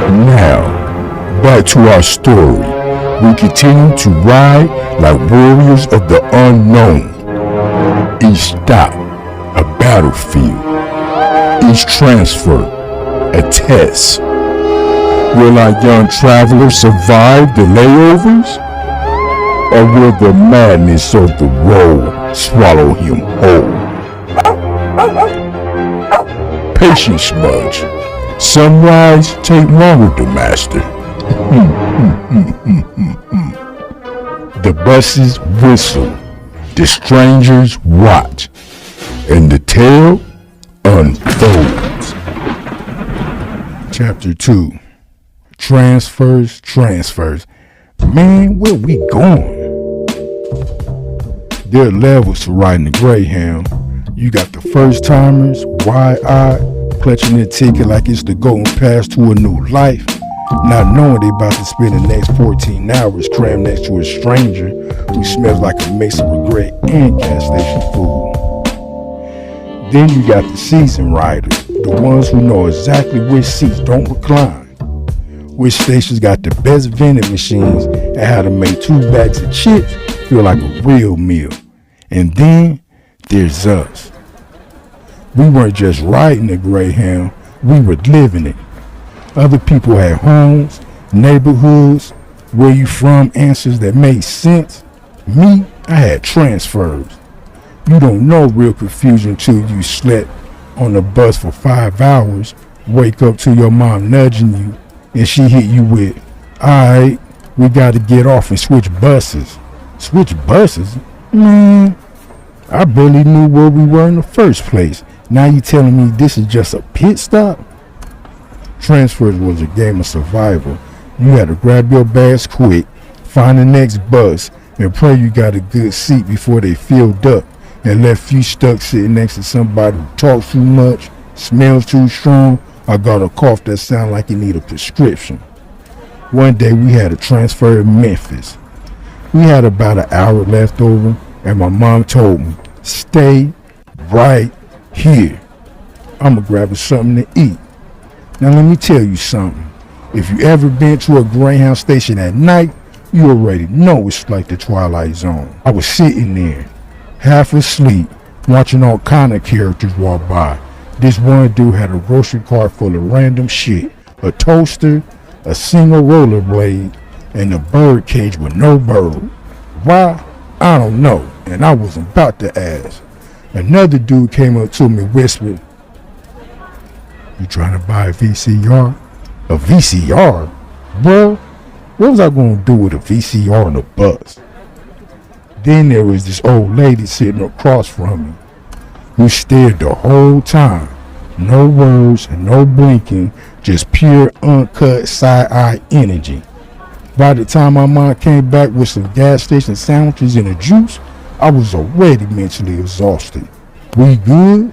Now, back to our story. We continue to ride like warriors of the unknown. Each stop, a battlefield. Each transfer, a test. Will our young traveler survive the layovers? Or will the madness of the road swallow him whole? Patience, Smudge. Some rides take longer to master. The buses whistle, the strangers watch, and the tale unfolds. Chapter 2. Transfers. Man, where we going? There are levels to riding the Greyhound. You got the first timers, wide-eyed, clutching their ticket like it's the golden pass to a new life, not knowing they about to spend the next 14 hours crammed next to a stranger who smells like a mix of regret and gas station food. Then you got the seasoned riders, the ones who know exactly which seats don't recline, which stations got the best vending machines, and how to make 2 bags of chips feel like a real meal. And then there's us. We weren't just riding the Greyhound, we were living it. Other people had homes, neighborhoods, where you from answers that made sense. Me, I had transfers. You don't know real confusion till you slept on the bus for 5 hours, wake up to your mom nudging you, and she hit you with, "Alright, we gotta get off and switch buses." Switch buses? Man, I barely knew where we were in the first place. Now you telling me this is just a pit stop? Transfers was a game of survival. You had to grab your bags quick, find the next bus, and pray you got a good seat before they filled up and left you stuck sitting next to somebody who talks too much, smells too strong, or got a cough that sounds like it need a prescription. One day we had a transfer in Memphis. We had about an hour left over, and my mom told me, "Stay right here. I'ma grab us something to eat." Now let me tell you something. If you ever been to a Greyhound station at night, you already know it's like the Twilight Zone. I was sitting there, half asleep, watching all kind of characters walk by. This one dude had a grocery cart full of random shit, a toaster, a single rollerblade, and a bird cage with no bird. Why? I don't know, and I was about to ask. Another dude came up to me, whispered, "You trying to buy a VCR?" A VCR? Bro, what was I gonna do with a VCR on a bus? Then there was this old lady sitting across from me, who stared the whole time. No words and no blinking, just pure uncut side-eye energy. By the time my mom came back with some gas station sandwiches and a juice, I was already mentally exhausted. "We good?"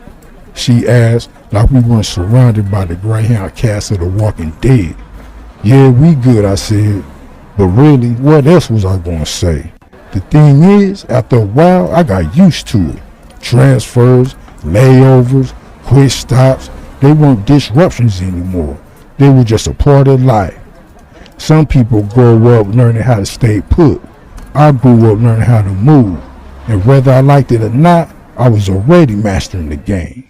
she asked, like we weren't surrounded by the Greyhound cast of The Walking Dead. "Yeah, we good," I said. But really, what else was I gonna say? The thing is, after a while, I got used to it. Transfers, layovers, quick stops, they weren't disruptions anymore. They were just a part of life. Some people grow up learning how to stay put. I grew up learning how to move. And whether I liked it or not, I was already mastering the game.